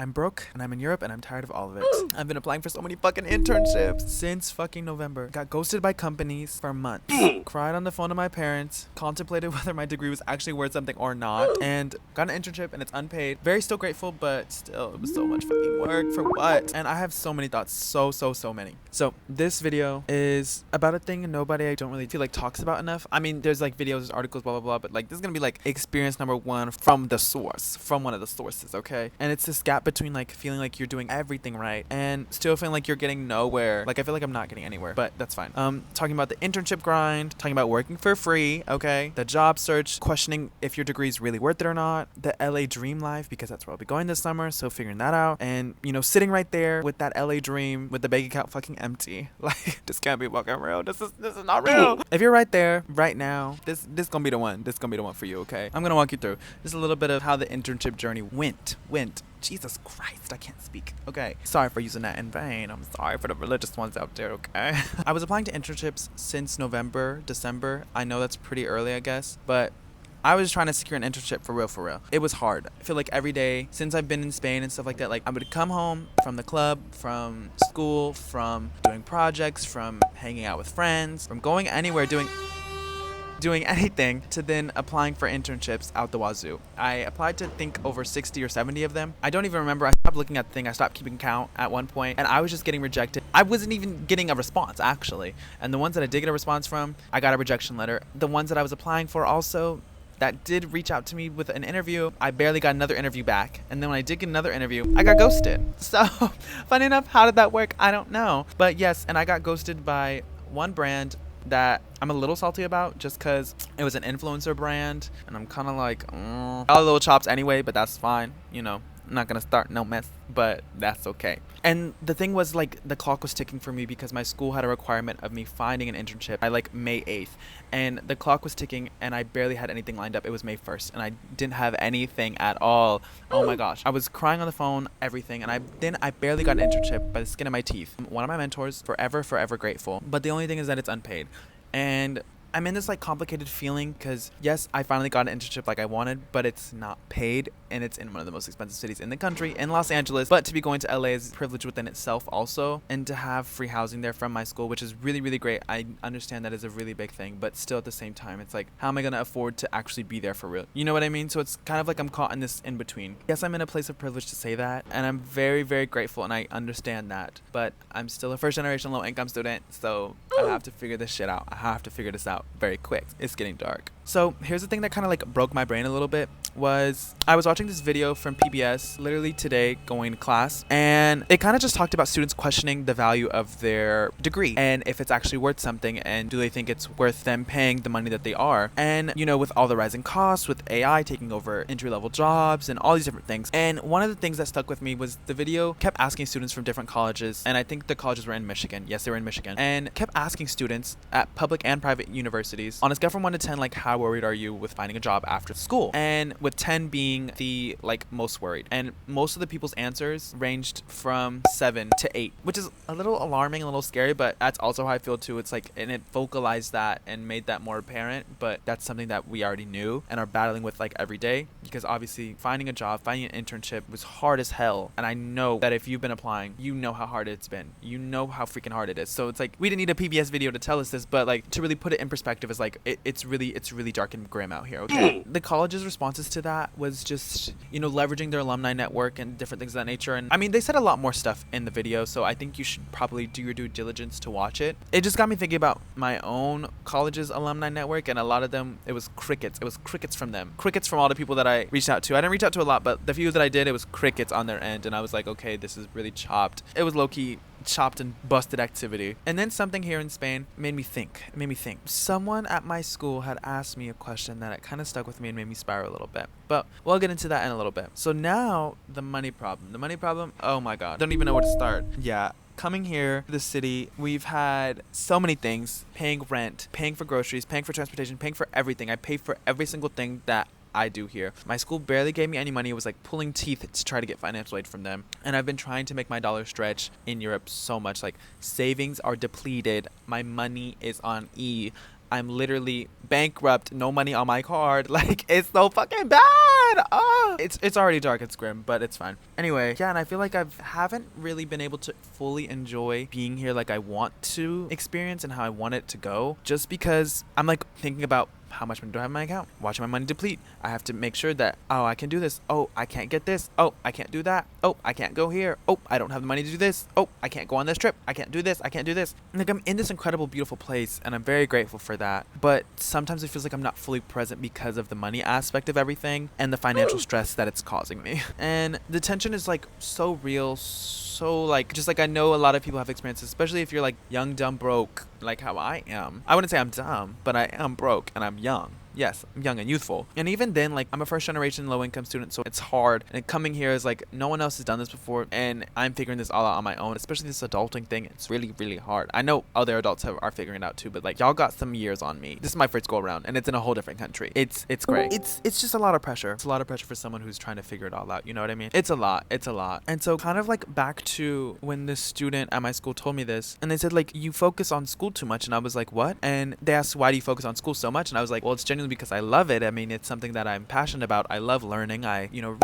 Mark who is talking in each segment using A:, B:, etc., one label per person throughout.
A: I'm broke and I'm in Europe and I'm tired of all of it. I've been applying for so many fucking internships since fucking November. Got ghosted by companies for months. Cried on the phone to my parents. Contemplated whether my degree was actually worth something or not. And got an internship and it's unpaid. Very still grateful, but still it was so much fucking work for what? And I have so many thoughts. So many. So this video is about a thing nobody I don't really feel like talks about enough. I mean, there's like videos, articles, blah, blah, blah. But like this is going to be like experience number one from the source. From one of the sources, okay? And it's this gap between like feeling like you're doing everything right and still feeling like you're getting nowhere. Like I feel like I'm not getting anywhere, but that's fine. Talking about the internship grind, talking about working for free, okay? The job search, questioning if your degree is really worth it or not, the LA dream life, because that's where I'll be going this summer, so figuring that out, and you know, sitting right there with that LA dream with the bank account fucking empty. Like this can't be fucking real. This is not real. If you're right there right now, this gonna be the one. This gonna be the one for you, okay? I'm gonna walk you through just a little bit of how the internship journey went. Jesus Christ, I can't speak. Okay, sorry for using that in vain. I'm sorry for the religious ones out there, okay? I was applying to internships since November, December. I know that's pretty early, I guess, but I was trying to secure an internship for real. It was hard. I feel like every day since I've been in Spain and stuff like that, like I would come home from the club, from school, from doing projects, from hanging out with friends, from going anywhere, doing anything, to then applying for internships out the wazoo. I applied to think over 60 or 70 of them. I don't even remember. I stopped looking at the thing. I stopped keeping count at one point, and I was just getting rejected. I wasn't even getting a response, actually. And the ones that I did get a response from, I got a rejection letter. The ones that I was applying for also, that did reach out to me with an interview, I barely got another interview back. And then when I did get another interview, I got ghosted. So, funny enough, how did that work? I don't know. But yes, and I got ghosted by one brand that I'm a little salty about, just because it was an influencer brand, and I'm kind of like, all the little chops anyway, but that's fine, you know. I'm not gonna start no mess, but that's okay. And the thing was, like, the clock was ticking for me because my school had a requirement of me finding an internship by like May 8th, and the clock was ticking and I barely had anything lined up. It was May 1st and I didn't have anything at all. Oh my gosh, I was crying on the phone, everything, and I barely got an internship by the skin of my teeth. One of my mentors, forever grateful, but the only thing is that it's unpaid. And I'm in this like complicated feeling because yes, I finally got an internship like I wanted, but it's not paid and it's in one of the most expensive cities in the country, in Los Angeles. But to be going to LA is a privilege within itself also, and to have free housing there from my school, which is really great. I understand that is a really big thing, but still at the same time, it's like, how am I gonna afford to actually be there for real? You know what I mean? So it's kind of like I'm caught in this in between. Yes, I'm in a place of privilege to say that, and I'm very grateful, and I understand that, but I'm still a first generation low income student, so I have to figure this shit out. I have to figure this out very quick. It's getting dark. So here's the thing that kind of like broke my brain a little bit, was I was watching this video from PBS literally today going to class, and it kind of just talked about students questioning the value of their degree and if it's actually worth something, and do they think it's worth them paying the money that they are. And you know, with all the rising costs, with AI taking over entry-level jobs and all these different things, and one of the things that stuck with me was the video kept asking students from different colleges, and I think the colleges were in Michigan. Yes, they were in Michigan, and kept asking students at public and private universities on a scale from 1 to 10, like, how worried are you with finding a job after school? And with 10 being the like most worried, and most of the people's answers ranged from 7 to 8, which is a little alarming, a little scary, but that's also how I feel too. It's like, and it vocalized that and made that more apparent, but that's something that we already knew and are battling with like every day, because obviously finding a job, finding an internship was hard as hell. And I know that if you've been applying, you know how hard it's been, you know how freaking hard it is. So it's like, we didn't need a PBS video to tell us this, but like, to really put it in perspective, is like, it's really dark and grim out here, okay? The college's responses to that was just, you know, leveraging their alumni network and different things of that nature. And I mean, they said a lot more stuff in the video, so I think you should probably do your due diligence to watch it. It just got me thinking about my own college's alumni network, and a lot of them, it was crickets. It was crickets from them. Crickets from all the people that I reached out to. I didn't reach out to a lot, but the few that I did, it was crickets on their end, and I was like, okay, this is really chopped. It was low-key chopped and busted activity. And then something here in Spain made me think. Someone at my school had asked me a question that it kind of stuck with me and made me spiral a little bit, but we'll get into that in a little bit. So now the money problem, oh my god, don't even know where to start. Yeah, coming here to the city, we've had so many things: paying rent, paying for groceries, paying for transportation, paying for everything. I pay for every single thing that I do here. My school barely gave me any money. It was like pulling teeth to try to get financial aid from them. And I've been trying to make my dollar stretch in Europe so much. Like, savings are depleted. My money is on E. I'm literally bankrupt, no money on my card. Like, it's so fucking bad. Oh, it's already dark, it's grim, but it's fine. Anyway, yeah, and I feel like I haven't really been able to fully enjoy being here like I want to experience and how I want it to go, just because I'm like thinking about how much money do I have in my account? Watching my money deplete. I have to make sure that, oh, I can do this. Oh, I can't get this. Oh, I can't do that. Oh, I can't go here. Oh, I don't have the money to do this. Oh, I can't go on this trip. I can't do this. I can't do this. Like, I'm in this incredible, beautiful place, and I'm very grateful for that. But sometimes it feels like I'm not fully present because of the money aspect of everything and the financial stress that it's causing me. And the tension is like so real, so like, just like I know a lot of people have experiences, especially if you're like young, dumb, broke, like how I am. I wouldn't say I'm dumb, but I am broke and I'm young. Yes, I'm young and youthful. And even then, like, I'm a first generation low income student, so it's hard. And coming here is like, no one else has done this before, and I'm figuring this all out on my own, especially this adulting thing. It's really, really hard. I know other adults are figuring it out too, but like, y'all got some years on me. This is my first go around, and it's in a whole different country. It's great. It's just a lot of pressure. It's a lot of pressure for someone who's trying to figure it all out. You know what I mean? It's a lot. It's a lot. And so kind of like back to when this student at my school told me this, and they said like, you focus on school too much. And I was like, what? And they asked, why do you focus on school so much? And I was like, well, it's genuinely because I love it. I mean, it's something that I'm passionate about. I love learning.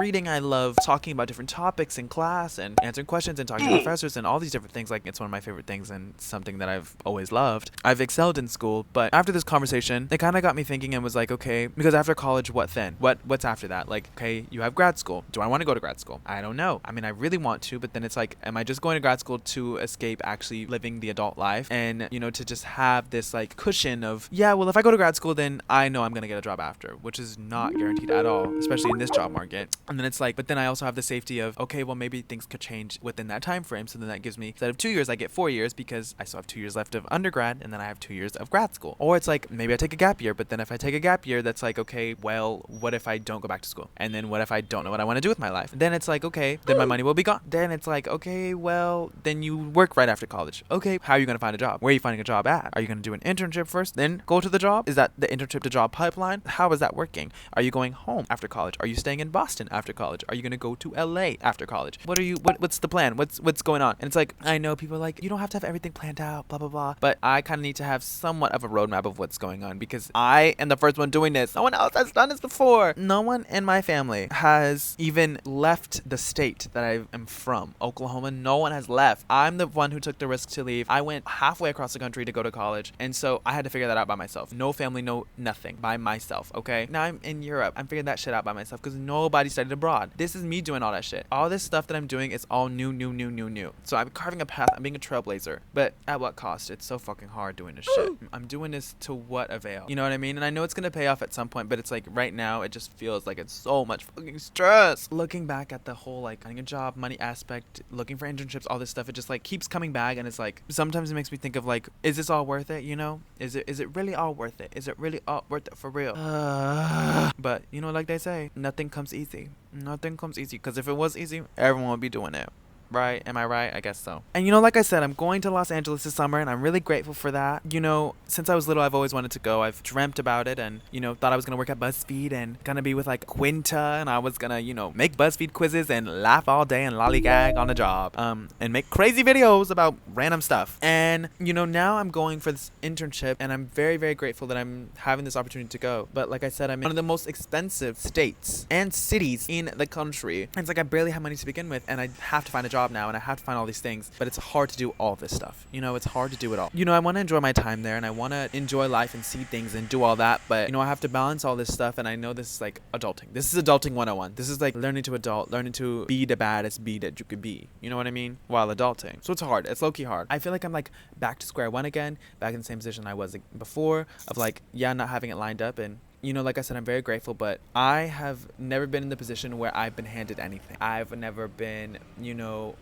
A: Reading. I love talking about different topics in class and answering questions and talking to professors and all these different things. Like, it's one of my favorite things and something that I've always loved. I've excelled in school, but after this conversation, it kind of got me thinking and was like, okay, because after college, what then? What's after that? Like, okay, you have grad school. Do I want to go to grad school? I don't know. I mean, I really want to, but then it's like, am I just going to grad school to escape actually living the adult life and, to just have this like cushion of, yeah, well, if I go to grad school, then I know I'm going to get a job after, which is not guaranteed at all, especially in this job market. And then it's like, but then I also have the safety of, okay, well, maybe things could change within that time frame. So then that gives me, instead of 2 years, I get 4 years because I still have 2 years left of undergrad, and then I have 2 years of grad school. Or it's like, maybe I take a gap year, but then if I take a gap year, that's like, okay, well, what if I don't go back to school? And then what if I don't know what I want to do with my life? Then it's like, okay, then my money will be gone. Then it's like, okay, well, then you work right after college. Okay, how are you going to find a job? Where are you finding a job at? Are you going to do an internship first, then go to the job? Is that the internship to job pipeline? How is that working? Are you going home after college? Are you staying in Boston after college? Are you going to go to LA after college? What's the plan? What's going on? And it's like, I know people are like, you don't have to have everything planned out, blah, blah, blah. But I kind of need to have somewhat of a roadmap of what's going on because I am the first one doing this. No one else has done this before. No one in my family has even left the state that I am from, Oklahoma. No one has left. I'm the one who took the risk to leave. I went halfway across the country to go to college. And so I had to figure that out by myself. No family, no nothing. By myself, okay? Now I'm in Europe. I'm figuring that shit out by myself because nobody studied abroad. This is me doing all that shit. All this stuff that I'm doing is all new. So I'm carving a path. I'm being a trailblazer. But at what cost? It's so fucking hard doing this shit. I'm doing this to what avail? You know what I mean? And I know it's going to pay off at some point, but it's like right now it just feels like it's so much fucking stress. Looking back at the whole like finding a job, money aspect, looking for internships, all this stuff, it just like keeps coming back, and it's like sometimes it makes me think of like, is this all worth it? Is it really all worth it? Is it really all worth it for real? But like they say, nothing comes easy. Nothing comes easy, because if it was easy, everyone would be doing it. Right? Am I right? I guess so. And like I said, I'm going to Los Angeles this summer, and I'm really grateful for that. Since I was little, I've always wanted to go. I've dreamt about it, and thought I was gonna work at BuzzFeed and gonna be with like Quinta, and I was gonna make BuzzFeed quizzes and laugh all day and lollygag on the job, and make crazy videos about random stuff. And now I'm going for this internship, and I'm very, very grateful that I'm having this opportunity to go. But like I said, I'm in one of the most expensive states and cities in the country. And it's like I barely have money to begin with, and I have to find a job now, and I have to find all these things, but it's hard to do all this stuff. It's hard to do it all. I want to enjoy my time there, and I want to enjoy life and see things and do all that, but I have to balance all this stuff, and I know this is like adulting. This is adulting 101. This is like learning to adult, learning to be the baddest bee that you could be. You know what I mean? While adulting. So it's hard. It's low-key hard. I feel like I'm like back to square one again, back in the same position I was before, of like, yeah, not having it lined up. And like I said, I'm very grateful, but I have never been in the position where I've been handed anything. I've never been,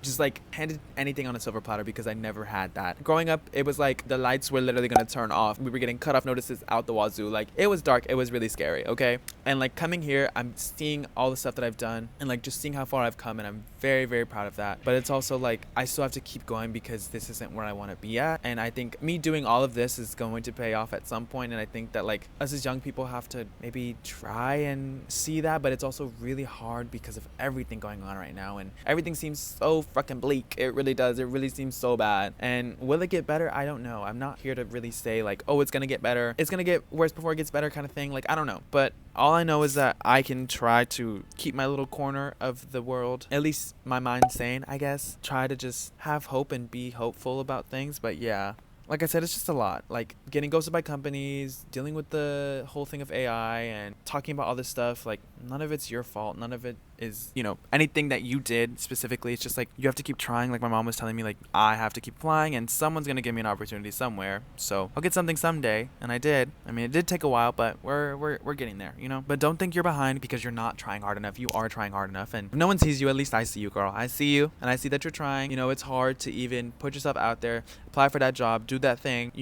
A: just like handed anything on a silver platter, because I never had that. Growing up, it was like the lights were literally going to turn off. We were getting cutoff notices out the wazoo. Like, it was dark. It was really scary, okay? And like coming here, I'm seeing all the stuff that I've done and like just seeing how far I've come, and I'm very, very proud of that. But it's also like I still have to keep going because this isn't where I want to be at. And I think me doing all of this is going to pay off at some point. And I think that like us as young people have to maybe try and see that, but it's also really hard because of everything going on right now, and everything seems so fucking bleak. It really does. It really seems so bad. And will it get better? I don't know. I'm not here to really say like, oh, it's gonna get better, it's gonna get worse before it gets better kind of thing. Like, I don't know. But all I know is that I can try to keep my little corner of the world, at least my mind sane, I guess. Try to just have hope and be hopeful about things. But yeah, like I said, it's just a lot. Like getting ghosted by companies, dealing with the whole thing of AI, and talking about all this stuff. Like, none of it's your fault. None of it is, anything that you did specifically. It's just like you have to keep trying. Like my mom was telling me, like, I have to keep applying and someone's going to give me an opportunity somewhere. So I'll get something someday. And I did. I mean, it did take a while, but we're getting there, But don't think you're behind because you're not trying hard enough. You are trying hard enough. And if no one sees you, at least I see you, girl. I see you and I see that you're trying. It's hard to even put yourself out there, apply for that job, do that thing.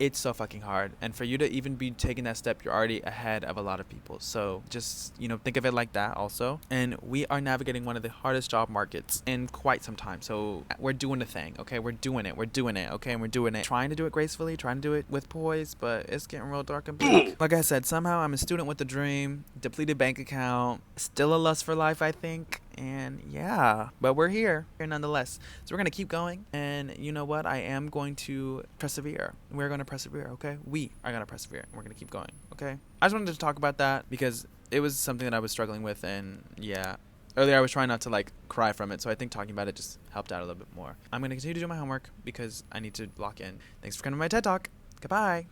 A: It's so fucking hard. And for you to even be taking that step, you're already ahead of a lot of people. So just, think of it like that also. And we are navigating one of the hardest job markets in quite some time. So we're doing the thing, okay? We're doing it, okay? And we're doing it. Trying to do it gracefully, trying to do it with poise, but it's getting real dark and bleak. Like I said, somehow I'm a student with a dream, depleted bank account, still a lust for life, I think. And yeah, but we're here nonetheless. So we're going to keep going. And you know what? I am going to persevere. We're going to persevere, okay? We are going to persevere. We're going to keep going, okay? I just wanted to talk about that because it was something that I was struggling with. And yeah, earlier I was trying not to like cry from it. So I think talking about it just helped out a little bit more. I'm going to continue to do my homework because I need to lock in. Thanks for coming to my TED Talk. Goodbye.